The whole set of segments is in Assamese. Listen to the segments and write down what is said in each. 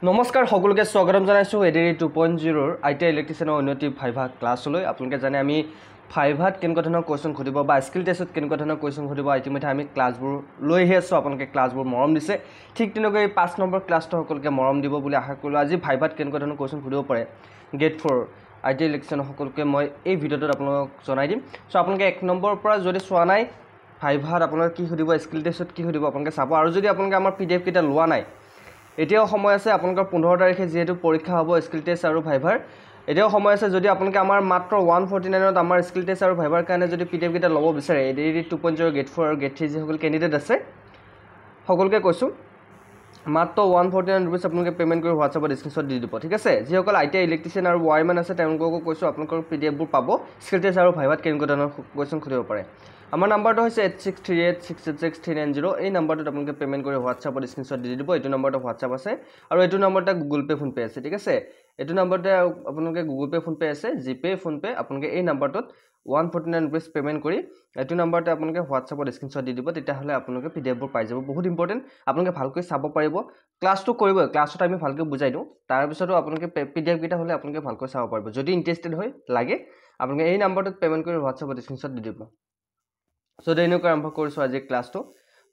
নমস্কাৰ সকলোকে স্বাগতম জনাইছো এডিৰি 2.0 আইটি ইলেক্ট্ৰিচিয়ানৰ উন্নতি ভাইভা ক্লাছলৈ আপোনালোকে জানে আমি ভাইভাত কেনেকুৱা ধৰণৰ কোৱেশ্চন খুদিব বা স্কিল টেষ্টত কেনেকুৱা ধৰণৰ কোৱেশ্চন খুদিব ইতিমধ্যে আমি ক্লাছবোৰ লৈহে আছো আপোনালোকে ক্লাছবোৰ মৰম দিছে ঠিক তেনেকৈ 5 নম্বৰ ক্লাছটো সকলোকে মৰম দিব বুলি আশা কৰিলো আজি ভাইভাত কেনেকুৱা ধৰণৰ কোৱেশ্চন খুদিব পাৰে গেট 4 আইটি ইলেক্ট্ৰিচিয়ানৰ সকলোকে মই এই ভিডিঅ'টোত আপোনালোকক জনাই দিম সো আপোনালোকে 1 নম্বৰৰ পৰা যদি চোৱা নাই ভাইভাত আপোনালোকে কি খুদিব স্কিল টেষ্টত কি খুদিব আপোনালোকে চাব আৰু যদি আপোনালোকে আমাৰ পিডিএফ কিটা লোৱা নাই এতিয়াও সময় আছে আপোনালোকৰ 15 তাৰিখে যেহেতু পৰীক্ষা হ'ব স্কিল টেষ্ট আৰু ভাইভাৰ এতিয়াও সময় আছে যদি আপোনালোকে আমাৰ মাত্ৰ 149 ত আমাৰ স্কিল টেষ্ট আৰু ভাইভাৰ কাৰণে যদি পিডিএফ কিটা ল'ব বিচাৰে এডিৰি 2.0 গেট 4 আৰু গেট 3 যি সকল ক্যান্ডিডেট আছে সকলোকে কৈছো মাত্ৰ 149 रुपीस আপোনালোকে পেমেন্ট কৰি WhatsApp স্ক্ৰিনশ্বট দি দিব ঠিক আছে যি সকল আইটি ইলেক্ট্ৰিচিয়ান আৰু ওয়াৰমেন আছে তেওঁলোককো কৈছো আপোনালোকৰ পিডিএফ বোৰ পাব স্কিল টেষ্ট আৰু ভাইভাত কেনেকুৱা ধৰণৰ কোৱেশ্চন খুদিব পাৰে আমাৰ নাম্বাৰটো হৈছে 8638666390 এই নাম্বাৰটোত আপোনালোকে পেমেন্ট কৰি WhatsApp স্ক্ৰিনশ্বট দি দিব এইটো নাম্বাৰটো WhatsApp আছে আৰু এইটো নাম্বাৰটা Google Pay ফোন পে আছে ঠিক আছে এইটো নাম্বাৰতে আপোনালোকে Google Pay ফোন পে আছে জিপে ফোন পে আপোনালোকে এই নাম্বাৰটোত 149 रुपीस পেমেন্ট কৰি এইটো নাম্বাৰতে আপোনালোকে WhatsApp স্ক্ৰিনশ্বট দি দিব তেতিয়া হলে আপোনালোকে পিডিএফ বোৰ পাই যাব বহুত ইম্পৰ্টেন্ট আপোনালোকে ভালকৈ চাব পাৰিব ক্লাছটো কৰিব ক্লাছত আমি ভালকৈ বুজাই দিও তাৰ পিছতো আপোনালোকে পিডিএফ কিটা হলে আপোনালোকে ভালকৈ চাব পাৰিব যদি ইন্টাৰেষ্টেড হয় লাগে আপোনালোকে এই নাম্বাৰটোত পেমেন্ট কৰি WhatsApp স্ক্ৰিনশ্বট দি দিব সো দেইনকৈ আৰম্ভ কৰিছো আজি ক্লাছটো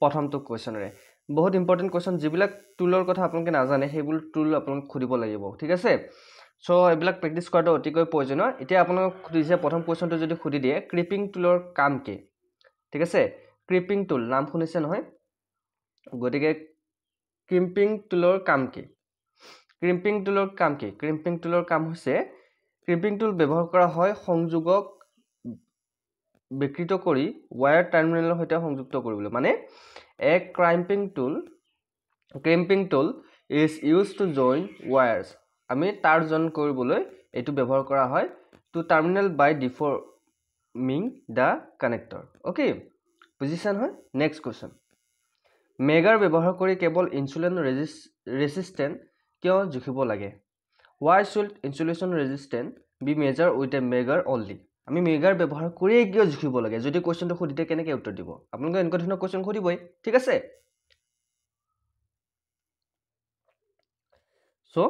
প্ৰথমটো কোৱেশ্চনৰে বহুত ইম্পৰ্টেন্ট কোৱেশ্চন যিবিলাক টুলৰ কথা আপোনালোকে নাজানে সেইবোৰ টুল আপোনালোক খুদিব লাগিব ঠিক আছে সো এবিলাক প্ৰেক্টিস কৰাটো অতিকৈ প্ৰয়োজনীয় এতিয়া আপোনালোক খুদিছে প্ৰথম কোৱেশ্চনটো যদি খুদি দিয়ে ক্ৰিপিং টুলৰ কাম কি ঠিক আছে ক্ৰিপিং টুল নাম শুনিছে নহয় গতিকে ক্ৰিপিং টুলৰ কাম কি ক্ৰিপিং টুলৰ কাম কি ক্ৰিপিং টুলৰ কাম হৈছে ক্ৰিপিং টুল ব্যৱহাৰ কৰা হয় সংযোগক বিকৃত কৰি ওয়্যাৰ টাৰ্মিনেলৰ সৈতে সংযুক্ত কৰিবলৈ মানে a crimping tool is used to join wires আমি তার জন কৰিবলৈ এটো ব্যৱহাৰ কৰা হয় to terminal by deforming the connector okay বুজিছান হয় next question মেগাৰ ব্যৱহাৰ কৰি কেবল ইনসুলিন ৰেজিস্ট্যান্ট কিয় জুখিব লাগে why should insulation resistant be measured with a megar only আমি মেগাৰ ব্যৱহাৰ কৰি কিয় জুখিব লাগে যদি কোৱেশ্চনটো খুদিতে কেনেকৈ উত্তৰ দিব আপোনালোকে এনেকুৱা ধৰণৰ কোৱেশ্চন খুদিবই ঠিক আছে সো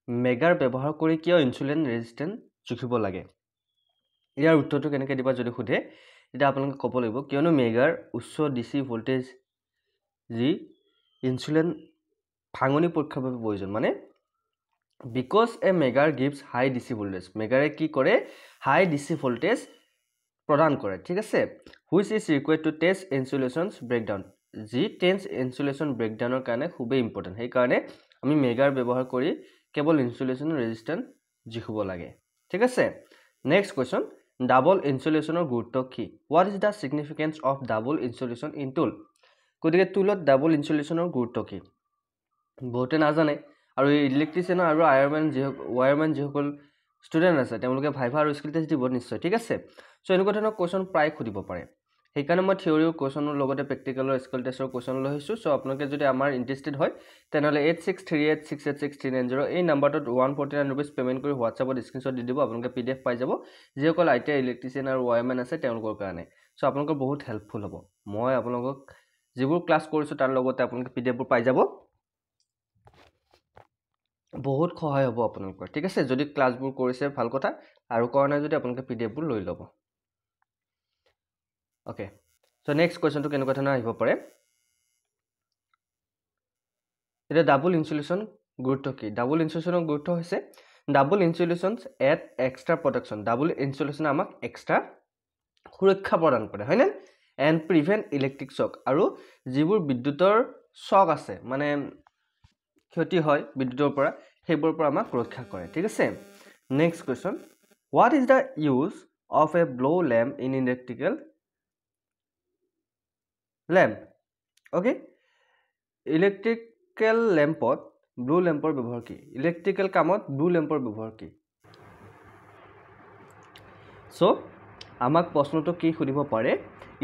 মেগাৰ ব্যৱহাৰ কৰি কিয় ইনসুলিন ৰেজিস্ট্যান্ট জুখিব লাগে ইয়াৰ উত্তৰটো কেনেকৈ দিবা যদি খুদে এটা আপোনালোকে ক'ব লাগিব কিয়নো মেগাৰ উচ্চ ডিসি ভোল্টেজ যি ইনসুলিন ভাঙনি পৰীক্ষাৰ বাবে প্ৰয়োজন মানে because a megar gives high DC voltage megare কি কৰে high DC voltage প্ৰদান কৰে ঠিক আছে which is required to test insulations breakdown যি test insulation breakdown ৰ কাৰণে খুবেই ইম্পৰ্টেন্ট সেই কাৰণে আমি মেগাৰ ব্যৱহাৰ কৰি কেবল ইনসুলেশন ৰেজিস্ট্যান্ট জুখিব লাগে ঠিক আছে নেক্সট কোৱেশ্চন ডাবল ইনসুলেশনৰ গুৰুত্ব কি what is the significance of double insulation in tool গতিকে টুলত ডাবল ইনসুলেশনৰ গুৰুত্ব কি বহুতে নাজানে আৰু ইলেক্ট্ৰিচিয়ান আৰু ওয়্যাৰমেন যিসকল ষ্টুডেন্ট আছে তেওঁলোকে ভাইভা আৰু স্কিল টেষ্ট দিব নিশ্চয় ঠিক আছে সো এনেকুৱা ধৰণৰ কোৱেশ্চন প্ৰায় খুদিব পাৰে সেইকাৰণে মই থিওৰিৰ কোৱেশ্চনৰ লগতে প্ৰেক্টিকেলৰ স্কিল টেষ্টৰ কোৱেশ্চন লৈ আহিছো সো আপোনালোকে যদি আমাৰ ইন্টাৰেষ্টেড হয় তেনেহলে 8638666390 এই নাম্বাৰটোত 149 रुपीस পেমেন্ট কৰি WhatsAppত স্ক্ৰিনশ্বট দি দিব আপোনালোকে পিডিএফ পাই যাব যিসকল আইটি ইলেক্ট্ৰিচিয়ান আৰু ওয়্যাৰমেন আছে তেওঁলোকৰ কাৰণে সো আপোনালোকৰ বহুত হেল্পফুল হ'ব মই আপোনালোকক যিবোৰ ক্লাছ কৰিছো তাৰ লগতে আপোনালোকে পিডিএফ বোৰ পাই যাব বহুত সহায় হ'ব আপোনালোকৰ ঠিক আছে যদি ক্লাছবোৰ কৰিছে ভাল কথা আৰু কৰা নাই যদি আপোনালোকে পিডিএফ বোৰ লৈ ল'ব ওকে সো নেক্সট কোৱেশ্চনটো কেনেকুৱা ধৰণৰ আহিব পাৰে এটা ডাবল ইনসুলেশন গুৰুত্ব কি ডাবল ইনসুলেশনৰ গুৰুত্ব হৈছে double insulations at extra protection double insulation আমাক এক্সট্ৰা সুৰক্ষা প্ৰদান কৰে হয়নে এণ্ড প্ৰিভেন্ট ইলেক্ট্ৰিক শক আৰু যিবোৰ বিদ্যুতৰ শক আছে মানে ক্ষতি হয় বিদ্যুতৰ পৰা সেইবোৰ পৰা আমাক ৰক্ষা কৰে ঠিক আছে next question what is the use of a blow lamp in electrical lamp okay electrical ল্যাম্পত ব্লু ল্যাম্পৰ ব্যৱহাৰ কি ইলেক্ট্ৰিকেল কামত ব্লু ল্যাম্পৰ ব্যৱহাৰ কি সো আমাক প্ৰশ্নটো কি খুদিব পাৰে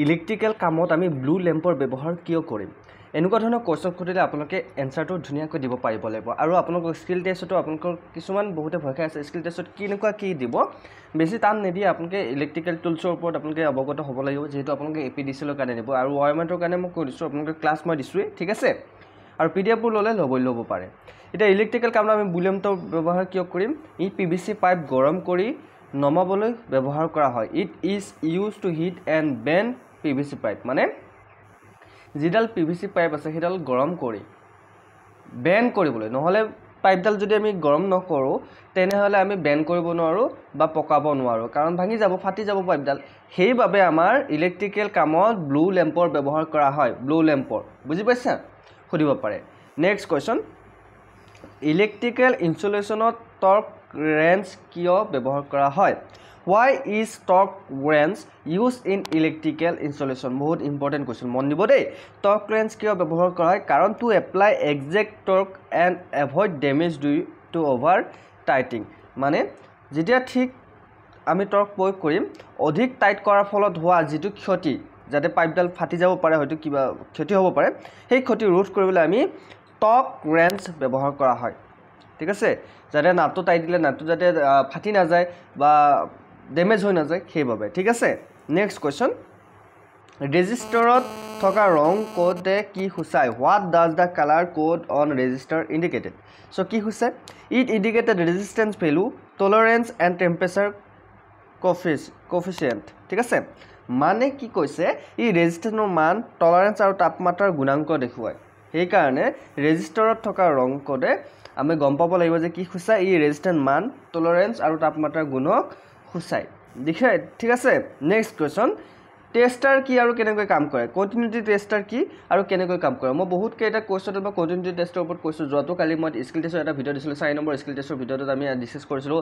ইলেক্ট্ৰিকেল কামত আমি ব্লু ল্যাম্পৰ ব্যৱহাৰ কিয় কৰিম এনেকুৱা ধৰণৰ কোৱেশ্চন খুদিলে আপোনালোকে এনসাৰটো ধুনিয়াকৈ দিব পাৰিব লাগিব আৰু আপোনালোকৰ স্কিল টেষ্টটো আপোনালোকৰ কিছুমান বহুতে ভয় খাই আছে স্কিল টেষ্টত কিনেকুৱা কি দিব বেছি টান নিদিয়ে আপোনালোকে ইলেক্ট্ৰিকেল টুলছৰ ওপৰত আপোনালোকে অৱগত হ'ব লাগিব যেহেতু আপোনালোকে এপিডিসিৰ কাৰণে দিব আৰু ওয়্যাৰমেন্টৰ কাৰণে মই কৈ দিছো আপোনালোকে ক্লাছ মই দিছোৱে ঠিক আছে আৰু পিডিএফবোৰ ল'লে ল'ব পাৰে এটা ইলেক্ট্ৰিকেল কামত আমি বুলিয়ামটো ব্যৱহাৰ কিয় কৰিম ই পিভিসি পাইপ গৰম কৰি নমাবলৈ ব্যৱহাৰ কৰা হয় it is used to heat and bend PVC pipe মানে যিডাল পিভিসি পাইপ আছে সেইডাল গৰম কৰি বেণ্ড কৰিবলৈ নহলে পাইপডাল যদি আমি গৰম নকৰো তেনেহলে আমি বেণ্ড কৰিব নোৱাৰো বা পকাব নোৱাৰো কাৰণ ভাঙি যাব ফাটি যাব পাইপডাল সেইবাবে আমাৰ ইলেক্ট্ৰিকেল কামত ব্লু ল্যাম্পৰ ব্যৱহাৰ কৰা হয় ব্লু ল্যাম্পৰ বুজি পাইছা খুদিব পাৰে নেক্সট কোৱেশ্চন ইলেক্ট্ৰিকেল ইনসুলেশনত টৰ্ক ৰেঞ্জ কিয় ব্যৱহাৰ কৰা হয় why is torque wrench used in electrical installation বহুত ইম্পৰ্টেন্ট কোৱেশ্চন মন দিব দেই torque wrench কিয় ব্যৱহাৰ কৰা হয় কাৰণ to apply exact torque and avoid damage due to over tightening মানে যেতিয়া ঠিক আমি টৰ্ক প্ৰয়োগ কৰিম অধিক টাইট কৰাৰ ফলত হোৱা যেটো ক্ষতি যাতে পাইপডাল ফাটি যাব পাৰে হয়তো কিবা ক্ষতি হ'ব পাৰে সেই ক্ষতি ৰোধ কৰিবলৈ আমি টৰ্ক ৰেঞ্চ ব্যৱহাৰ কৰা হয় ঠিক আছে যাতে নাটটো টাইট দিলে নাটটো যাতে ফাটি না যায় বা ড্যামেজ হৈ না যায় সেইভাবে ঠিক আছে নেক্সট কোৱেশ্চন ৰেজিস্টাৰত থকা ৰং কোডে কি হুচাই what does the color code on register indicated so কি হুচাই it indicated resistance value tolerance and temperature coefficient ঠিক আছে মানে কি কৈছে ই ৰেজিস্টৰৰ মান টলাৰেন্স আৰু তাপমাত্ৰাৰ গুণাঙ্ক দেখুৱায় সেই কাৰণে ৰেজিস্টাৰত থকা ৰং কোডে আমি গম পাব লাগিব যে কি হুচাই ই ৰেজিস্ট্যান্স মান টলাৰেন্স আৰু তাপমাত্ৰাৰ গুণক হুচাই দেখে ঠিক আছে নেক্সট কোৱেশ্চন টেস্টাৰ কি আৰু কেনেকৈ কাম কৰে কন্টিনিউটি টেস্টাৰ কি আৰু কেনেকৈ কাম কৰে মই বহুত কেইটা কোৱেশ্চন বা কন্টিনিউটি টেস্টৰ ওপৰত কৈছো যোৱাটো কালি মই স্কিল টেষ্টৰ এটা ভিডিও দিছিলো 4 নম্বৰ স্কিল টেষ্টৰ ভিডিওত আমি ডিসকাস কৰিছিলো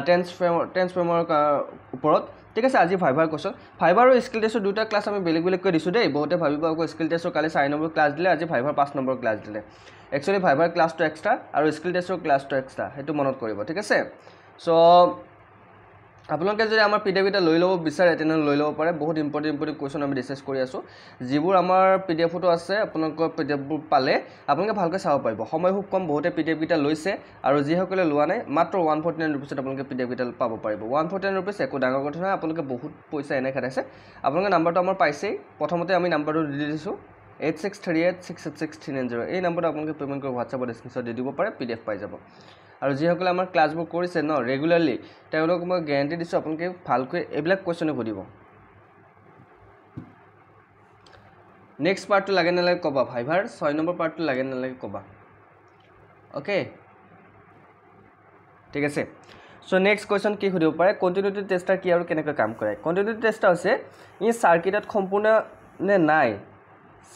ট্ৰান্সফৰ্মাৰৰ ওপৰত ঠিক আছে আজি ফাইবাৰ কোৱেশ্চন ফাইবাৰ আৰু স্কিল টেষ্টৰ দুটা ক্লাছ আমি বেলেগ বেলেগ কৰি দিছো দেই বহুতে ভাবিব আকৌ স্কিল টেষ্টৰ কালি 4 নম্বৰ ক্লাছ দিলে আজি ফাইবাৰ 5 নম্বৰ ক্লাছ দিলে একচুয়ালি ফাইবাৰ ক্লাছটো এক্সট্ৰা আৰু স্কিল টেষ্টৰ ক্লাছটো এক্সট্ৰা হেতু মনত কৰিব ঠিক আছে সো আপোনালোকে যদি আমাৰ পিডিএফ এটা লৈ লব বিচাৰে তেনে লৈ লব পাৰে বহুত ইম্পৰ্টেন্ট কোৱেশ্চন আমি ডিসকাস কৰি আছো যিবোৰ আমাৰ পিডিএফ টো আছে আপোনালোকৰ পিডিএফ বোৰ পালে আপোনালোকে ভালকৈ চাব পাৰিব সময় খুব কম বহুতে পিডিএফ কিটা লৈছে আৰু যিসকলে লোৱা নাই মাত্ৰ 149 रुपीस আপোনালোকে পিডিএফ কিটা পাব পাৰিব 149 रुपीस একো ডাঙৰ কথা নহয় আপোনালোকে বহুত পইচা এনে খাইছে আপোনালোকে নাম্বাৰটো আমাৰ পাইছেই প্ৰথমতে আমি নাম্বাৰটো দি দিছো 8638686390 এই নাম্বাৰটো আপোনালোকে পেমেন্ট কৰি WhatsApp স্ক্ৰিনশ্বট দি দিব পাৰে পিডিএফ পাই যাব আৰু যিসকলে আমাৰ ক্লাছবোৰ কৰিছে ন ৰেগুলাৰলি তেওঁলোকক মই গ্যাৰান্টি দিছো আপোনালোকে ভালকৈ এবিলাক কোৱেশ্চন কৰিব নেক্সট পাৰ্টটো লাগে নালাগে কবা ফাইভাৰ 6 নম্বৰ পাৰ্টটো লাগে নালাগে কবা ওকে ঠিক আছে সো নেক্সট কোৱেশ্চন কি খুদিব পাৰে কন্টিনিউটি টেস্টাৰ কি আৰু কেনেকৈ কাম কৰে কন্টিনিউটি টেস্টাৰ হৈছে ই সাৰ্কিটত সম্পূৰ্ণ নে নাই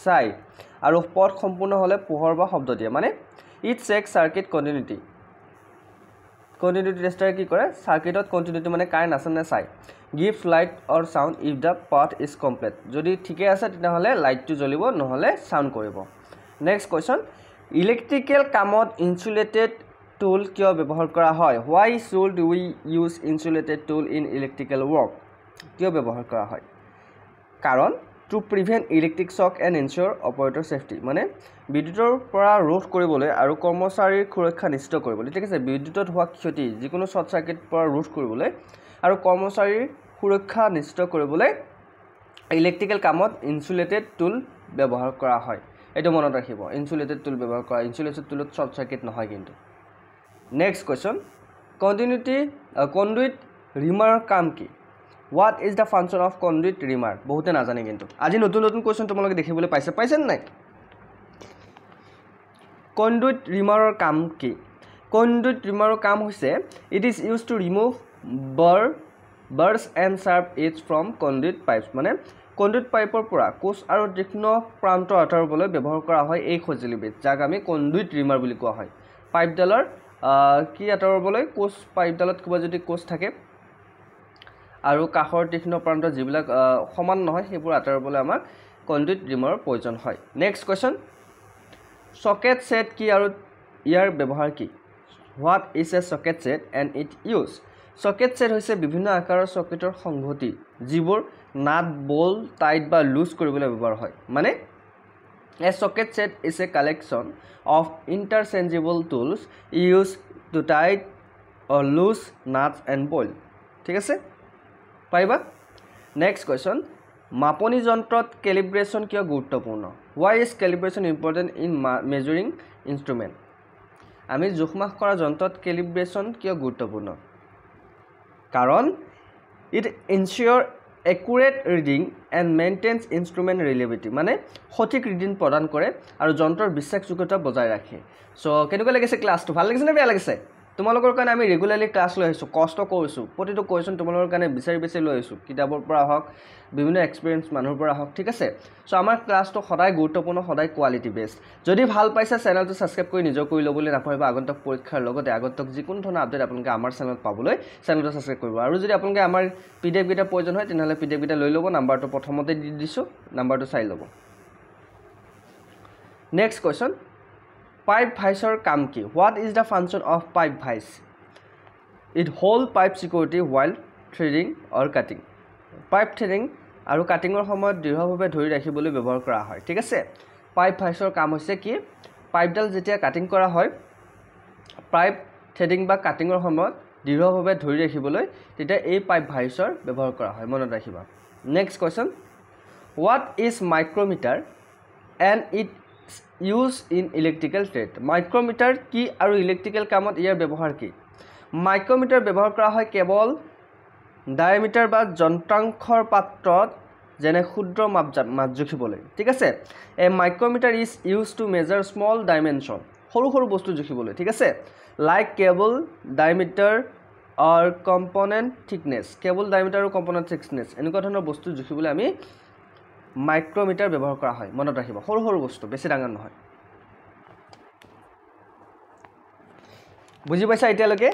চাই আৰু পথ সম্পূৰ্ণ হলে পোহৰ বা শব্দ দিয়ে মানে it check circuit continuity continuity tester কি কৰে সাৰ্কিটত কন্টিনিউটি মানে কাৰেন্ট আছে নে চাই gives light or sound if the path is complete যদি ঠিকে আছে তেতিয়াহলে লাইটটো জ্বলিব নহলে সাউন্ড কৰিব নেক্সট কোৱেশ্চন ইলেক্ট্ৰিকেল কামত ইনসুলেটেড টুল কিয় ব্যৱহাৰ কৰা হয় why should we use insulated tool in electrical work কিয় ব্যৱহাৰ কৰা হয় কাৰণ to prevent electric shock and ensure operator safety মানে বিদ্যুতৰ পৰা ৰোধ কৰিবলৈ আৰু কৰ্মচাৰীৰ সুৰক্ষা নিশ্চিত কৰিবলৈ ঠিক আছে বিদ্যুতত হোৱা ক্ষতি যিকোনো শৰ্ট সাৰ্কিট পৰা ৰোধ কৰিবলৈ আৰু কৰ্মচাৰীৰ সুৰক্ষা নিশ্চিত কৰিবলৈ ইলেক্ট্ৰিকেল কামত ইনসুলেটেড টুল ব্যৱহাৰ কৰা হয় এটো মনত ৰাখিব ইনসুলেটেড টুল ব্যৱহাৰ কৰা ইনসুলেটেড টুলত শৰ্ট সাৰ্কিট নহয় কিন্তু নেক্সট কোৱেশ্চন কন্টিনিউটি কন্ডুইট ৰিমাৰৰ কাম কি What is the function of conduit reamer? বহুতে নাজানে কিন্তু আজি নতুন নতুন কোৱেশ্চন তোমালোকে দেখিবলৈ পাইছে নাই conduit reamer কাম কি conduit reamer কাম হৈছে it is used to remove burrs and sharp edge from conduit pipes মানে conduit পাইপৰ পৰা কোষ আৰু তীক্ষ্ণ প্ৰান্ত আঁতৰাবলৈ ব্যৱহাৰ কৰা হয় এই সঁজুলিবিধ যাক আমি conduit reamer বুলি কোৱা হয় পাইপডালৰ কি আঁতৰাবলৈ কোষ পাইপডালত কিবা যদি কোষ থাকে আৰু কাখৰ তীক্ষ্ণ প্ৰান্ত যিবিলাক সমান নহয় সেইবোৰ আঁতৰাবলৈ আমাক কন্ডুইট ৰিমাৰৰ প্ৰয়োজন হয় নেক্সট কোৱেশ্চন সকেট সেট কি আৰু ইয়াৰ ব্যৱহাৰ কি what is A socket set and it use socket set হৈছে বিভিন্ন আকাৰৰ সকেটৰ সংহতি যিবোৰ নাট বল টাইট বা লুজ কৰিবলৈ ব্যৱহাৰ হয় মানে a socket set is a collection of interchangeable tools use to tight or loose nuts and bolt ঠিক আছে পাইবা নেক্সট কোৱেশ্চন মাপনি যন্ত্ৰত ক্যালিব্ৰেশন কিয় গুৰুত্বপূৰ্ণ Why is calibration important in measuring instrument? আমি জোখমাখ কৰা যন্ত্ৰত calibration কিয় গুৰুত্বপূৰ্ণ? কাৰণ it ensure accurate reading and maintains instrument reliability. মানে সঠিক ৰিডিং প্ৰদান কৰে আৰু যন্ত্ৰৰ বিশ্বাসযোগ্যতা বজাই ৰাখে। সো কেনেকুৱা লাগিছে ক্লাছটো? ভাল লাগিছে নে বেয়া লাগিছে? তোমালোকৰ কাৰণে আমি ৰেগুলাৰলি ক্লাছ লৈ আহিছোঁ, কষ্ট কৰিছোঁ, প্ৰতিটো কুৱেশ্যন তোমালোকৰ কাৰণে বিচাৰি লৈ আহিছোঁ, কিতাপৰ পৰা হওক, বিভিন্ন এক্সপিৰিয়েঞ্চ মানুহৰ পৰা হওক, ঠিক আছে? সো আমাৰ ক্লাছটো সদায় গুৰুত্বপূৰ্ণ, সদায় কোৱালিটি বেছড। যদি ভাল পাইছে চেনেলটো ছাবস্ক্ৰাইব কৰি নিজৰ কৰি ল'বলৈ নাপাহৰিব। আগন্তুক পৰীক্ষাৰ লগতে আগন্তুক যিকোনো ধৰণৰ আপডেট আপোনালোকে আমাৰ চেনেলত পাবলৈ চেনেলটো ছাবস্ক্ৰাইব কৰিব। আৰু যদি আপোনালোকে আমাৰ PDF কেইটা প্ৰয়োজন হয় তেনেহ'লে PDF কেইটা লৈ ল'ব, নাম্বাৰটো প্ৰথমতে দি দিছোঁ, নাম্বাৰটো চাই ল'ব। নেক্সট কুৱেশ্যন, পাইপ ভাইচৰ কাম কি? What is the function of pipe vice? It hold pipe security while threading or cutting. Pipe threading আৰু কাটিঙৰ সময়ত দৃঢ়ভাৱে ধৰি ৰাখিবলৈ ব্যৱহাৰ কৰা হয়, ঠিক আছে? পাইপ ভাইচৰ কাম হৈছে কি? পাইপডাল যেতিয়া কাটিং কৰা হয়, পাইপ থ্ৰেডিং বা কাটিঙৰ সময়ত দৃঢ়ভাৱে ধৰি ৰাখিবলৈ তেতিয়া এই পাইপ ভাইচৰ ব্যৱহাৰ কৰা হয়, মনত ৰাখিবা। Next question, what is micrometer and it use in electrical trade? Micrometer কি আৰু ইলেক্ট্ৰিকেল কামত ইয়াৰ ব্যৱহাৰ কি? মাইক্ৰমিটাৰ ব্যৱহাৰ কৰা হয় কেৱল ডায়ামিটাৰ বা যন্ত্ৰাংশৰ পাত্ৰত যেনে ক্ষুদ্ৰ মাপ জুখিবলৈ, ঠিক আছে? A micrometer is use to measure small dimension, সৰু সৰু বস্তু জুখিবলৈ, ঠিক আছে? Like cable diameter or component thickness, cable diameter আৰু কম্পনেণ্ট থিকনেছ, এনেকুৱা ধৰণৰ বস্তু জুখিবলৈ আমি মাইক্ৰমিটাৰ ব্যৱহাৰ কৰা হয়, মনত ৰাখিব। সৰু সৰু বস্তু, বেছি ডাঙৰ নহয়। বুজি পাইছা এতিয়ালৈকে?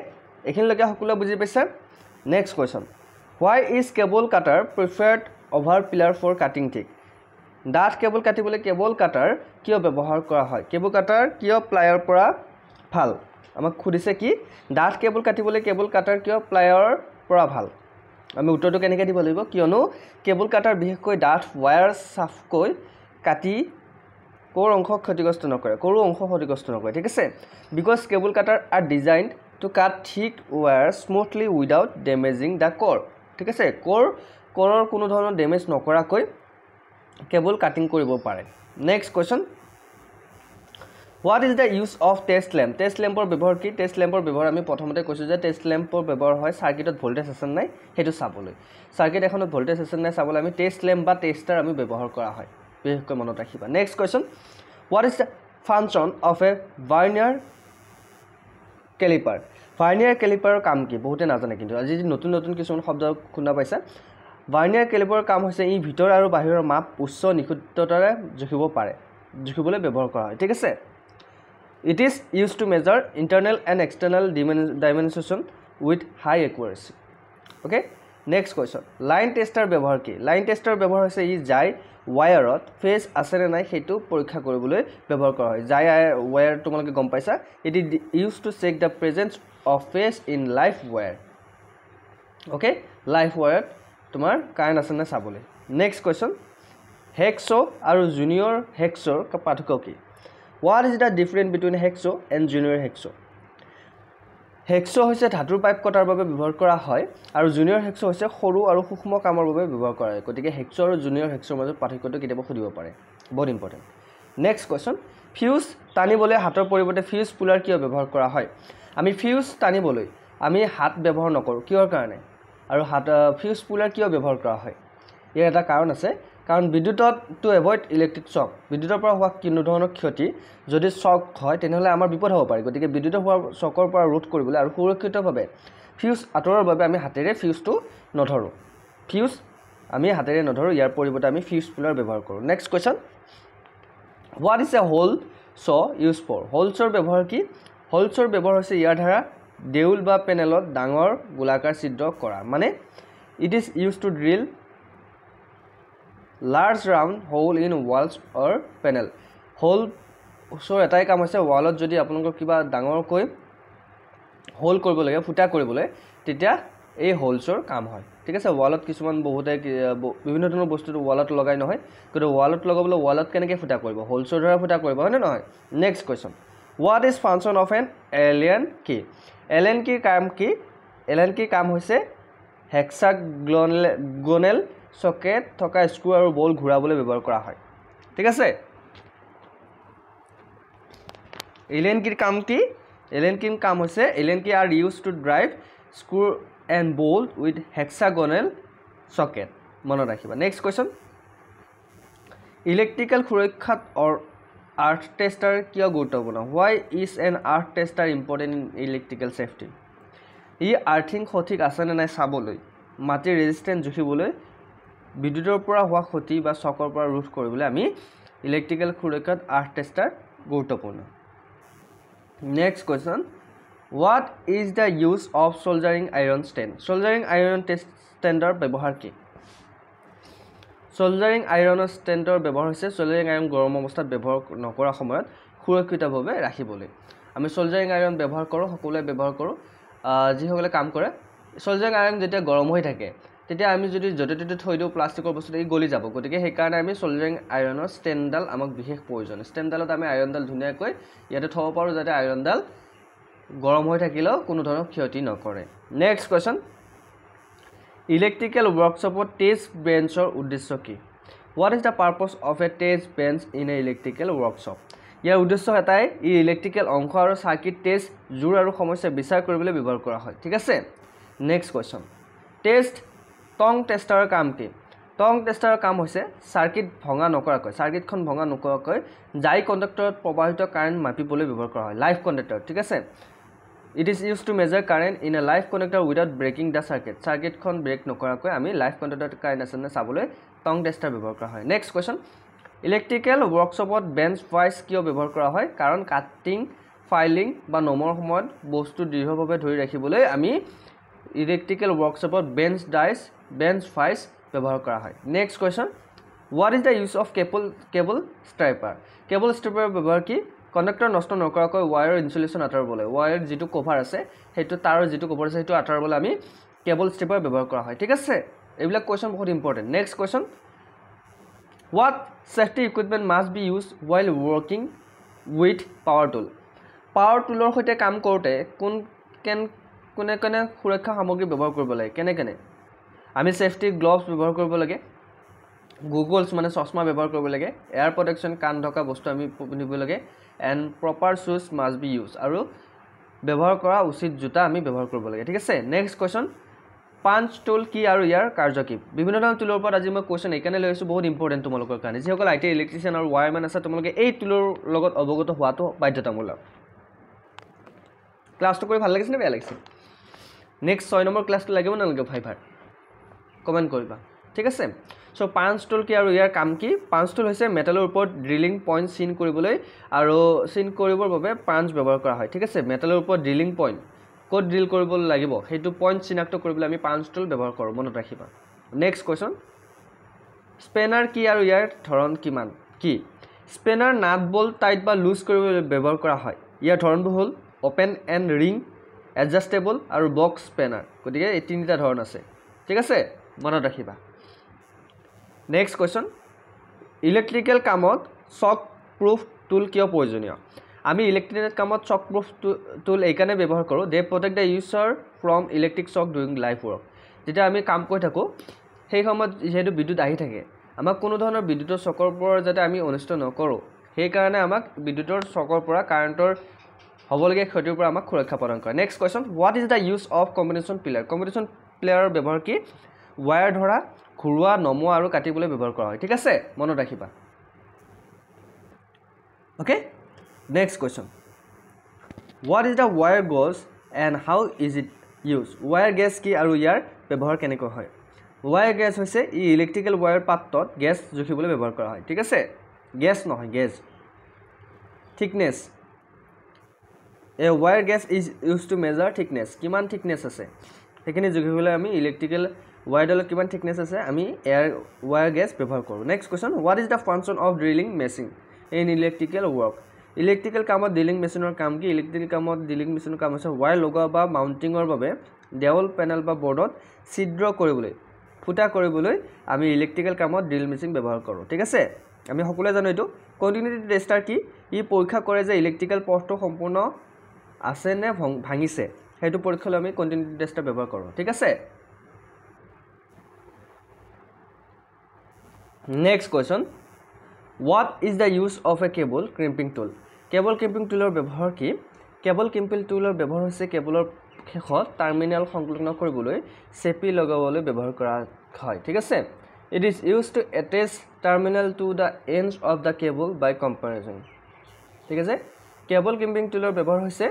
এইখিনিলৈকে সকলোৱে বুজি পাইছা? Next question, why is cable cutter preferred over plier for cutting thick? ডাঠ কেবল কাটিবলৈ কেবল কাটাৰ কিয় ব্যৱহাৰ কৰা হয়? কেবল কাটাৰ কিয় প্লায়ৰ পৰা ভাল? আমাক সুধিছে কি? ডাঠ কেবল কাটিবলৈ কেবল কাটাৰ কিয় প্লায়ৰ পৰা ভাল? আমি উত্তৰটো কেনেকৈ দিব লাগিব? কিয়নো কেবল কাটাৰ বিশেষকৈ ডাঠ ৱায়াৰ চাফকৈ কাটি কোৰ অংশ ক্ষতিগ্ৰস্ত নকৰে, কোৰো অংশ ক্ষতিগ্ৰস্ত নকৰে, ঠিক আছে? Because cable cutter are designed to cut thick wire smoothly without damaging the core, ঠিক আছে? কোৰৰ কোনো ধৰণৰ ডেমেজ নকৰাকৈ কেবল কাটিং কৰিব পাৰে। Next question, what is the use of test lamp? Test লেম্পৰ ব্যৱহাৰ কি? টেষ্ট লেম্পৰ ব্যৱহাৰ আমি প্ৰথমতে কৈছোঁ যে টেষ্ট লেম্পৰ ব্যৱহাৰ হয় চাৰ্কিটত ভল্টেজ আছে নাই সেইটো চাবলৈ। চাৰ্কিট এখনত ভল্টেজ আছে নাই চাবলৈ আমি টেষ্ট লেম্প বা টেষ্টাৰ আমি ব্যৱহাৰ কৰা হয়, বিশেষকৈ মনত ৰাখিবা। Next question, what is the function of a vernier caliper? Vernier কেলিপাৰৰ কাম কি? বহুতে নাজানে, কিন্তু আজি নতুন নতুন কিছুমান শব্দ শুনা পাইছা। ভাৰ্নিয়াৰ কেলিপাৰৰ কাম হৈছে ই ভিতৰ আৰু বাহিৰৰ মাপ উচ্চ নিখুঁততাৰে জুখিবলৈ ব্যৱহাৰ কৰা হয়, ঠিক আছে? It is used to measure internal and external dimension with high accuracy. Okay? Next question. Line tester ব্যৱহাৰ কি? Line tester ব্যৱহাৰ হৈছে ই যাই ৱায়াৰত ফেজ আছে নে নাই সেইটো পৰীক্ষা কৰিবলৈ ব্যৱহাৰ কৰা হয়। যাই ৱায়াৰ তোমালোকে গম পাইছা? It is used to check the presence of phase in live wire. Okay? Live wire তোমাৰ কাৰেণ্ট আছে নে চাবলৈ। Next question. হেক্সো আৰু জুনিয়ৰ হেক্সোৰ পাৰ্থক্য কি? What is the difference between Hexo and junior Hexo? Hexo হৈছে ধাতুৰ পাইপ কটাৰ বাবে ব্যৱহাৰ কৰা হয় আৰু জুনিয়ৰ হেক্সো হৈছে সৰু আৰু সূক্ষ্ম কামৰ বাবে ব্যৱহাৰ কৰা হয়। গতিকে হেক্সো আৰু জুনিয়ৰ হেক্সোৰ মাজত পাৰ্থক্যটো কেতিয়াবা সুধিব পাৰে, বহুত ইম্পৰ্টেণ্ট। নেক্সট কুৱেশ্যন, ফিউজ টানিবলৈ হাতৰ পৰিৱৰ্তে ফিউজ পুলাৰ কিয় ব্যৱহাৰ কৰা হয়? আমি ফিউজ টানিবলৈ আমি হাত ব্যৱহাৰ নকৰোঁ, কিহৰ কাৰণে? আৰু ফিউজ পুলাৰ কিয় ব্যৱহাৰ কৰা হয়? ইয়াৰ এটা কাৰণ আছে, কাৰণ বিদ্যুতত টু এভইড ইলেক্ট্ৰিক শ্বক, বিদ্যুতৰ পৰা হোৱা কোনো ধৰণৰ ক্ষতি যদি শ্বক হয় তেনেহ'লে আমাৰ বিপদ হ'ব পাৰে। গতিকে বিদ্যুতৰ হোৱা শ্বকৰ পৰা ৰোধ কৰিবলৈ আৰু সুৰক্ষিতভাৱে ফিউজ আঁতৰৰ বাবে আমি হাতেৰে ফিউজটো নধৰোঁ, ইয়াৰ পৰিৱৰ্তে আমি ফিউজ পুলাৰ ব্যৱহাৰ কৰোঁ। Next question, what is a hole saw' use for? Hole শ্ব'ৰ ব্যৱহাৰ কি? হোল শ্ব'ৰ ব্যৱহাৰ হৈছে ইয়াৰ দ্বাৰা দেউল বা পেনেলত ডাঙৰ গোলাকাৰ ছিদ্ৰ কৰা, মানে it is use to drill large round hole in walls or panel. Hole শ্ব'ৰ এটাই কাম হৈছে ৱালত যদি আপোনালোকৰ কিবা ডাঙৰকৈ হোল কৰিব লাগে, ফুটা কৰিবলৈ, তেতিয়া এই হোল শ্ব'ৰ কাম হয়, ঠিক আছে? ৱালত কিছুমান বহুতে বিভিন্ন ধৰণৰ বস্তুটো ৱালত লগাই নহয়, কিন্তু ৱালত লগাবলৈ ৱালত কেনেকৈ ফুটা কৰিব? হোল শ্ব'ৰ দ্বাৰা ফুটা কৰিব, হয়নে নহয়? Next question, what is function of N alien কি? এলিয়ান কিৰ কাম কি? এলিয়ান কিৰ কাম হৈছে হেক্সাগনেল চকেট থকা স্ক্ৰু আৰু বল ঘূৰাবলৈ ব্যৱহাৰ কৰা হয়, ঠিক আছে? এলিয়েন কিৰ কাম কি এলিয়েন কিৰ কাম হৈছে Allen key are use to drive screw and bolt with hexagonal socket মনত ৰাখিবা নেক্সট কোৱেশ্চন ইলেক্ট্ৰিকেল সুৰক্ষাত আৰ্থ টেষ্টাৰ কিয় গুৰুত্বপূৰ্ণ why is an earth tester important in electrical safety ই আৰ্থিং সঠিক আছে নে নাই চাবলৈ মাটিৰ ৰেজিষ্টেন্স জুখিবলৈ বিদ্যুতৰ পৰা হোৱা ক্ষতি বা চকৰ পৰা ৰোধ কৰিবলৈ আমি ইলেক্ট্ৰিকেল সুৰক্ষাত আৰ্থ টেষ্টাৰ গুৰুত্বপূৰ্ণ next question what is the use of soldering iron stand soldering iron ষ্টেণ্ডৰ ব্যৱহাৰ কি সোল্ডাৰিং আইৰণৰ ষ্টেণ্ডৰ ব্যৱহাৰ হৈছে সোল্ডাৰিং আইৰণ গৰম অৱস্থাত ব্যৱহাৰ নকৰা সময়ত সুৰক্ষিতভাৱে ৰাখিবলৈ আমি সোল্ডাৰিং আইৰণ ব্যৱহাৰ কৰোঁ সকলোৱে ব্যৱহাৰ কৰোঁ যিসকলে কাম কৰে সোল্ডাৰিং আইৰণ যেতিয়া গৰম হৈ থাকে তেতিয়া আমি যদি য'তে ত'তে থৈ দিওঁ প্লাষ্টিকৰ বস্তুটো ই গলি যাব গতিকে সেইকাৰণে আমি সোল্ডাৰিং আইৰণৰ ষ্টেণ্ডডাল আমাক বিশেষ প্ৰয়োজন ষ্টেণ্ডডালত আমি আইৰণডাল ধুনীয়াকৈ ইয়াতে থ'ব পাৰোঁ যাতে আইৰণডাল গৰম হৈ থাকিলেও কোনো ধৰণৰ ক্ষতি নকৰে নেক্সট কোৱেশ্চন ইলেক্ট্ৰিকেল ৱৰ্কশ্বপত টেষ্ট বেঞ্চৰ উদ্দেশ্য কি what is the purpose of a test bench in a electrical workshop ইয়াৰ উদ্দেশ্য এটাই ই ইলেক্ট্ৰিকেল অংশ আৰু চাৰ্কিট টেষ্ট জোৰ আৰু সমস্যা বিচাৰ কৰিবলৈ ব্যৱহাৰ কৰা হয় ঠিক আছে নেক্সট কোৱেশ্চন টং টেষ্টাৰৰ কাম কি টং টেষ্টাৰৰ কাম হৈছে চাৰ্কিট ভঙা নকৰাকৈ চাৰ্কিটখন ভঙা নকৰাকৈ যাই কণ্ডাক্টৰত প্ৰবাহিত কাৰেণ্ট মাপিবলৈ ব্যৱহাৰ কৰা হয় লাইভ কণ্ডাক্টৰ ঠিক আছে it is use to measure current in a live conductor without breaking the circuit চাৰ্কিটখন ব্ৰেক নকৰাকৈ আমি লাইভ কণ্ডাক্টৰত কাৰেণ্ট আছে নে চাবলৈ টং টেষ্টাৰ ব্যৱহাৰ কৰা হয় নেক্সট কোৱেশ্চন ইলেক্ট্ৰিকেল ৱৰ্কশ্বপত বেঞ্চ ভাইচ কিয় ব্যৱহাৰ কৰা হয় কাৰণ কাটিং ফাইলিং বা নমৰ সময়ত বস্তু দৃঢ়ভাৱে ধৰি ৰাখিবলৈ আমি ইলেক্ট্ৰিকেল ৱৰ্কশ্বপত বেঞ্চ ভাইচ ব্যৱহাৰ কৰা হয় next question what is the use of cable stripper ব্যৱহাৰ কি কণ্ডাক্টৰ নষ্ট নকৰাকৈ ৱায়াৰৰ ইনচুলেশ্যন আঁতৰাবলৈ ৱায়াৰৰ যিটো কভাৰ আছে সেইটো তাৰৰ যিটো কভাৰ আছে সেইটো আঁতৰাবলৈ আমি কেবল ষ্ট্ৰাইপাৰ ব্যৱহাৰ কৰা হয় ঠিক আছে এইবিলাক কুৱেশ্যন বহুত important next question what safety equipment must be use while working with power টুলৰ সৈতে কাম কৰোঁতে কোনে সুৰক্ষা সামগ্ৰী ব্যৱহাৰ কৰিব লাগে কেনে আমি ছেফটি গ্লভছ ব্যৱহাৰ কৰিব লাগে গুগলছ মানে চশমা ব্যৱহাৰ কৰিব লাগে এয়াৰ প্ৰটেকশ্যন কাণ ঢকা বস্তু আমি পিন্ধিব লাগে এণ্ড প্ৰপাৰ শ্বুজ মাষ্ট বি ইউজ আৰু ব্যৱহাৰ কৰা উচিত জোতা আমি ব্যৱহাৰ কৰিব লাগে ঠিক আছে নেক্সট কুৱেশ্যন পাঞ্চ টুল কি আৰু ইয়াৰ কাৰ্য কি বিভিন্ন ধৰণৰ টুলৰ ওপৰত আজি মই কুৱেশ্যন এইকাৰণে লৈ আহিছোঁ বহুত ইম্পৰ্টেণ্ট তোমালোকৰ কাৰণে যিসকল IT ইলেক্ট্ৰিচিয়ান আৰু ৱায়াৰমেন আছে তোমালোকে এই টুলৰ লগত অৱগত হোৱাটো বাধ্যতামূলক ক্লাছটো কৰি ভাল লাগিছে নে বেয়া লাগিছে নেক্সট 6 নম্বৰ ক্লাছটো লাগিব নালাগে ভাইভাৰ কমেণ্ট কৰিবা ঠিক আছে সো পাঞ্চ টুল কি আৰু ইয়াৰ কাম কি পাঞ্চ টুল হৈছে মেটেলৰ ওপৰত ড্ৰিলিং পইণ্ট চিন কৰিবলৈ আৰু চিন কৰিবৰ বাবে পাঞ্চ ব্যৱহাৰ কৰা হয় ঠিক আছে মেটেলৰ ওপৰত ড্ৰিলিং পইণ্ট ক'ত ড্ৰিল কৰিব লাগিব সেইটো পইণ্ট চিনাক্ত কৰিবলৈ আমি পাঞ্চ টুল ব্যৱহাৰ কৰোঁ মনত ৰাখিবা নেক্সট কুৱেশ্যন স্পেনাৰ কি আৰু ইয়াৰ ধৰণ কি স্পেনাৰ নাট বল্ট টাইট বা লুজ কৰিবলৈ ব্যৱহাৰ কৰা হয় ইয়াৰ ধৰণবোৰ হ'ল অপেন এণ্ড ৰিং এডজাষ্টেবল আৰু বক্স স্পেনাৰ গতিকে এই তিনিটা ধৰণ আছে ঠিক আছে মনত ৰাখিবা নেক্সট কুৱেশ্যন ইলেক্ট্ৰিকেল কামত শ্বক প্ৰুফ টুল কিয় প্ৰয়োজনীয় আমি ইলেক্ট্ৰিকেল কামত শ্বক প্ৰুফ টুল এইকাৰণে ব্যৱহাৰ কৰোঁ they protect the user from electric shock during live work যেতিয়া আমি কাম কৰি থাকোঁ সেই সময়ত যিহেতু বিদ্যুৎ আহি থাকে আমাক কোনো ধৰণৰ বিদ্যুতৰ শ্বকৰ পৰা যাতে আমি অনিষ্ট নকৰোঁ সেইকাৰণে আমাক বিদ্যুতৰ শ্বকৰ পৰা কাৰেণ্টৰ হ'বলগীয়া ক্ষতিৰ পৰা আমাক সুৰক্ষা প্ৰদান কৰে next question what is the use of combination প্লেয়াৰৰ ব্যৱহাৰ কি ৱায়াৰ ধৰা ঘূৰোৱা নমোৱা আৰু কাটিবলৈ ব্যৱহাৰ কৰা হয় ঠিক আছে মনত ৰাখিবা okay next question what is the wire gauge and how is it use wire gauge কি আৰু ইয়াৰ ব্যৱহাৰ কেনেকৈ হয় ৱায়াৰ গেছ হৈছে ই ইলেক্ট্ৰিকেল ৱায়াৰ পাত্ৰত গেছ জুখিবলৈ ব্যৱহাৰ কৰা হয় ঠিক আছে গেছ নহয় gauge thickness a wire gauge is use to measure thickness কিমান থিকনেছ আছে সেইখিনি জুখিবলৈ আমি ইলেক্ট্ৰিকেল ৱায়াৰডালত কিমান থিকনেছ আছে আমি ৱায়াৰ গেছ ব্যৱহাৰ কৰোঁ next question what is the function of drilling machine in electrical work electrical কামত ড্ৰিলিং মেচিনৰ কাম কি ইলেক্ট্ৰিকেল কামত ড্ৰিলিং মেচিনৰ কাম হৈছে ৱায়াৰ লগোৱা বা মাউণ্টিঙৰ বাবে দেৱাল পেনেল বা বৰ্ডত ছিদ্ৰ কৰিবলৈ ফুটা কৰিবলৈ আমি ইলেক্ট্ৰিকেল কামত ড্ৰিল মেচিন ব্যৱহাৰ কৰোঁ ঠিক আছে আমি সকলোৱে জানো এইটো কণ্টিনিউটি টেষ্টাৰ কি ই পৰীক্ষা কৰে যে ইলেক্ট্ৰিকেল পথটো সম্পূৰ্ণ আছে নে ভাঙিছে সেইটো পৰীক্ষালৈ আমি কণ্টিনিউটি টেষ্টাৰ ব্যৱহাৰ কৰোঁ ঠিক আছে next question what is the use of a cable crimping tool cable clipping টুলৰ ব্যৱহাৰ কি কেবল ক্লিপিং টুলৰ ব্যৱহাৰ হৈছে কেবলৰ শেষত টাৰ্মিনেল সংলগ্ন কৰিবলৈ চেপি লগাবলৈ ব্যৱহাৰ কৰা হয় ঠিক আছে it is used to attach terminal to the ends of the cable by comparison ঠিক আছে কেবল ক্লিপিং টুলৰ ব্যৱহাৰ হৈছে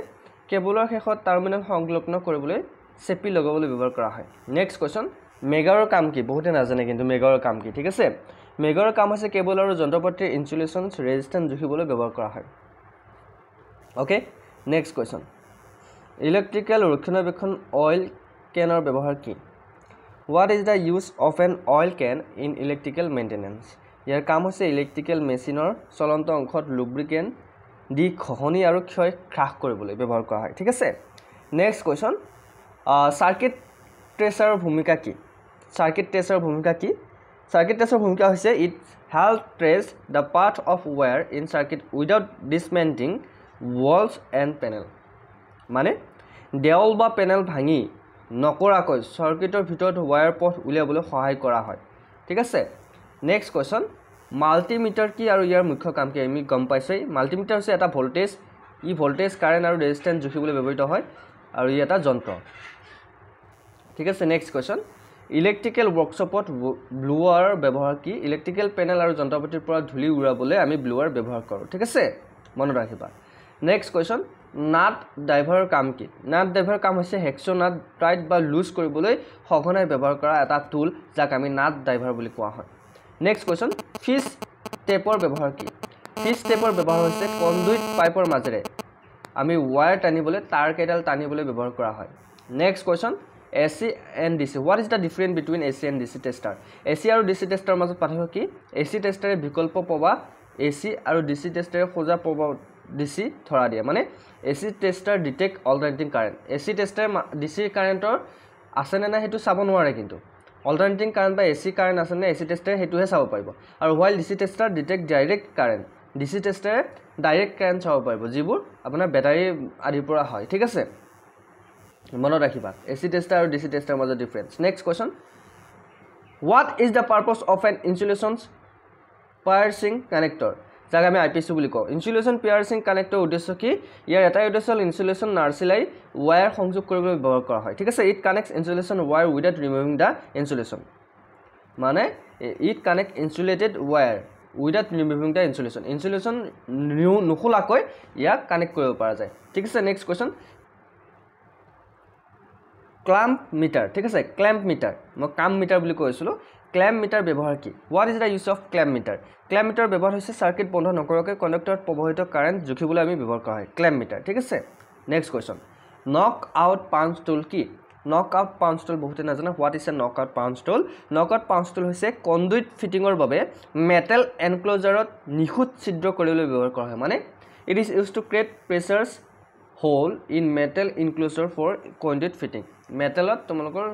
কেবলৰ শেষত টাৰ্মিনেল সংলগ্ন কৰিবলৈ চেপি লগাবলৈ ব্যৱহাৰ কৰা হয় নেক্সট কোৱেশ্চন মেগাৰৰ কাম কি বহুতে নাজানে কিন্তু মেগাৰৰ কাম কি ঠিক আছে মেগাৰৰ কাম হৈছে কেবল আৰু যন্ত্ৰপাতিৰ ইনসুলেশন ৰেজিস্ট্যান্স জুখিবলৈ ব্যৱহাৰ কৰা হয় ওকে নেক্সট কোৱেশ্চন ইলেক্ট্ৰিক্যাল ৰক্ষণাবেক্ষণ অইল কেনৰ ব্যৱহাৰ কি What is the use of an oil can in electrical maintenance? ইয়াৰ কাম হৈছে ইলেক্ট্ৰিক্যাল মেচিনৰ চলন্ত অংশত লুব্ৰিকেন্ট দি খহনি আৰু ক্ষয় হ্ৰাস কৰিবলৈ ব্যৱহাৰ কৰা হয় ঠিক আছে নেক্সট কোৱেশ্চন সাৰ্কিট ট্ৰেচাৰৰ ভূমিকা কি সাৰ্কিট ট্ৰেচাৰৰ ভূমিকা কি সাৰ্কিট ট্ৰেচাৰৰ ভূমিকা হৈছে it help trace the path of wire in circuit without dismantling walls and panel মানে দেৱাল বা পেনেল ভাঙি নকৰাকৈ সাৰ্কিটৰ ভিতৰত ওয়্যাৰ পথ উলিয়াবলৈ সহায় কৰা হয় ঠিক আছে নেক্সট কোৱেশ্চন মাল্টিমিটাৰ কি আৰু ইয়াৰ মুখ্য কাম কি আমি গম পাইছই মাল্টিমিটাৰ হৈছে এটা ভোল্টেজ ই ভোল্টেজ কাৰেন্ট আৰু ৰেজিস্ট্যান্স জুখিবলৈ ব্যৱহৃত হয় আৰু ই এটা যন্ত্ৰ ঠিক আছে নেক্সট কোৱেশ্চন ইলেক্ট্ৰিক্যাল ওয়াৰ্কশপত ব্লোৱাৰ ব্যৱহাৰ কি ইলেক্ট্ৰিক্যাল পেনেল আৰু যন্ত্ৰপাতিৰ পৰা ধূলি উৰাবলৈ আমি ব্লোৱাৰ ব্যৱহাৰ কৰোঁ ঠিক আছে মনত ৰাখিবা নেক্সট কোৱেশ্চন নাট ড্ৰাইভাৰৰ কাম কি নাট ড্ৰাইভাৰৰ কাম হৈছে হেক্সো নাট টাইট বা লুজ কৰিবলৈ সঘনাই ব্যৱহাৰ কৰা এটা টুল যাক আমি নাট ড্ৰাইভাৰ বুলি কোৱা হয় নেক্সট কোৱেশ্চন ফিছ টেপৰ ব্যৱহাৰ কি ফিছ টেপৰ ব্যৱহাৰ হৈছে কনডুইট পাইপৰ মাজেৰে আমি ওয়্যাৰ টানিবলৈ তাৰ কেডাল টানিবলৈ ব্যৱহাৰ কৰা হয় next question AC and DC what is the difference between AC and DC tester AC আৰু DC tester মাজত পাৰ্থক্য কি AC tester বিকল্প প্ৰবাহ AC আৰু DC tester খোজা প্ৰবাহ DC ধৰা দিয়ে মানে AC tester detect alternating current AC tester DC কাৰেন্টৰ আছে নে না হেতু চাব নোৱাৰে কিন্তু alternating current বা AC current আছে নে AC tester হেতুহে চাব পাৰিব আৰু while DC tester detect direct current DC tester direct current চাব পাৰিব যিবোৰ আপোনাৰ বেটাৰী আদিৰ পৰা হয় ঠিক আছে মনত ৰাখিবা AC tester আৰু DC tester মাজৰ difference next question what is the purpose of an insulation piercing connector যাক আমি IPC বুলি কওঁ ইনসুলেশন পিয়াৰ্চিং কানেক্টৰ উদ্দেশ্য কি ইয়াৰ এটা উদ্দেশ্য ইনসুলেশন নাৰ্চিলাই ওয়্যাৰ সংযোগ কৰিবলৈ ব্যৱহাৰ কৰা হয় ঠিক আছে it connects insulation wire without removing the insulation মানে it connect insulated wire without removing the insulation insulation নুখোলাকৈ ইয়াক কানেক্ট কৰিব পৰা যায় ঠিক আছে নেক্সট কোৱেশ্চন ক্লাম্প মিটাৰ ঠিক আছে ক্ল্যাম্প মিটাৰ মই কাম মিটাৰ বুলি কৈছিলো ক্ল্যাম্প মিটাৰ ব্যৱহাৰ কি what is the use of clamp meter clamp meter ব্যৱহাৰ হৈছে সাৰ্কিট বন্ধ নকৰাকৈ কণ্ডাক্টৰত প্ৰবাহিত কাৰেন্ট জুখিবলৈ আমি ব্যৱহাৰ কৰা হয় clamp meter ঠিক আছে নেক্সট কোৱেশ্চন নক আউট পাঞ্চ টুল কি নক আউট পাঞ্চ টুল বহুতে নাজানে what is a knock out punch tool knock out punch tool হৈছে কনডুইট ফিটিংৰ বাবে মেটেল এনক্লোজাৰত নিখুঁত ছিদ্ৰ কৰিবলৈ ব্যৱহাৰ কৰা হয় মানে it is used to create pressures hole in metal enclosure for conduit fitting মেটেলত তোমালোকৰ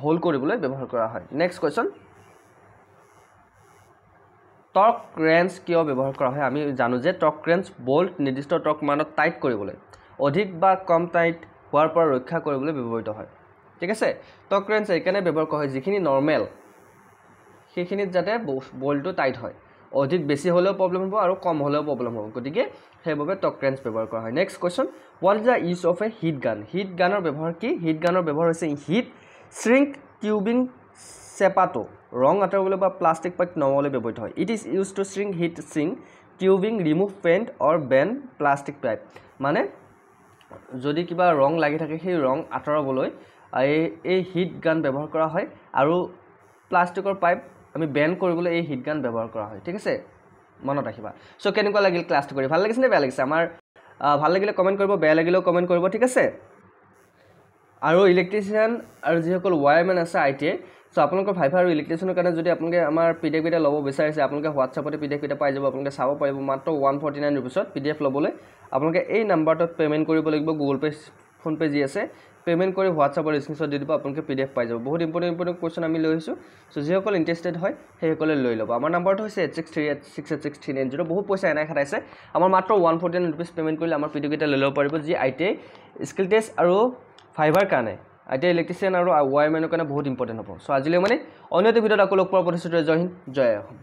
হোল কৰিবলৈ ব্যৱহাৰ কৰা হয় নেক্সট কোৱেশ্চন টৰ্ক ৰেঞ্জ কিয় ব্যৱহাৰ কৰা হয় আমি জানো যে টৰ্ক ৰেঞ্জ বোল্ট নিৰ্দিষ্ট টৰ্ক মানত টাইট কৰিবলৈ অধিক বা কম টাইট হোৱাৰ পৰা ৰক্ষা কৰিবলৈ ব্যৱহৃত হয় ঠিক আছে টৰ্ক ৰেঞ্জ এইকাৰণে ব্যৱহাৰ কৰা হয় যিখিনি নৰমেল সেইখিনিত যাতে বোল্টটো টাইট হয় অধিক বেছি হলেও প্ৰবলেম হ'ব আৰু কম হলেও প্ৰবলেম হ'ব গতিকে সেইভাবে টৰ্ক ৰেঞ্জ ব্যৱহাৰ কৰা হয় next question what is the use of a heat gun heat gunৰ ব্যৱহাৰ কি heat gunৰ ব্যৱহাৰ হৈছে হিট shrink tubing সেপাটো ৰং আঁতৰাবলৈ বা প্লাষ্টিক পাইপ নমাবলৈ ব্যৱহৃত হয় it is used to shrink heat sink tubing remove paint or bend plastic pipe মানে যদি কিবা ৰং লাগি থাকে সেই ৰং আঁতৰাবলৈ এই হিট গান ব্যৱহাৰ কৰা হয় আৰু প্লাষ্টিকৰ পাইপ আমি বেন্ড কৰিবলৈ এই হিট গান ব্যৱহাৰ কৰা হয় ঠিক আছে মনত ৰাখিবা সো কেনেকুৱা লাগিল ক্লাছটো কৰি ভাল লাগিছে নে বেয়া লাগিছে আমাৰ ভাল লাগিলে কমেন্ট কৰিব বেয়া লাগিলেও কমেন্ট কৰিব ঠিক আছে আৰু ইলেক্ট্ৰিচিয়ান আৰু যিসকল ওয়্যাৰম্যান আছে আইটি সো আপোনালোকৰ ভাইভা আৰু ইলেক্ট্ৰিচিয়ানৰ কাৰণে যদি আপোনালোকে আমাৰ পিডিএফ এটা ল'ব বিচাৰিছে আপোনালোকে হোৱাটছআপতে পিডিএফ এটা পাই যাব আপোনালোকে চাব পাৰিব মাত্ৰ 149 ৰুপিছত পিডিএফ ল'বলৈ আপোনালোকে এই নাম্বাৰটোত পেমেন্ট কৰিব লাগিব গুগল পে ফোন পে যি আছে পেমেন্ট কৰি হোৱাটছআপৰ স্ক্ৰিনশ্বট দি দিব আপোনালোকে পিডিএফ পাই যাব বহুত ইম্পৰ্টেন্ট কোৱেশ্চন আমি লৈ আহিছো সো যিসকল ইন্টাৰেষ্টেড হয় সেইসকলে লৈ ল'ব আমাৰ নাম্বাৰটো হৈছে 8638686390 বহুত পইচা এনাই খাটাইছে আমাৰ মাত্ৰ 149 ৰুপিছ পেমেন্ট কৰিলে আমাৰ পিডিএফ এটা লৈ ল'ব পাৰিব যি আইটি স্কিল টেষ্ট আৰু ফাইভাৰ কাৰণে আইটি ইলেক্ট্ৰিচিয়ান আৰু ওয়্যাৰম্যানৰ কাৰণে বহুত ইম্পৰ্টেন্ট হ'ব সো আজিলৈ মানে অন্য এটা ভিডিঅ'ত আকৌ লগ পোৱাৰ প্ৰতিশ্ৰুতি জয় হিন্দ জয় অসম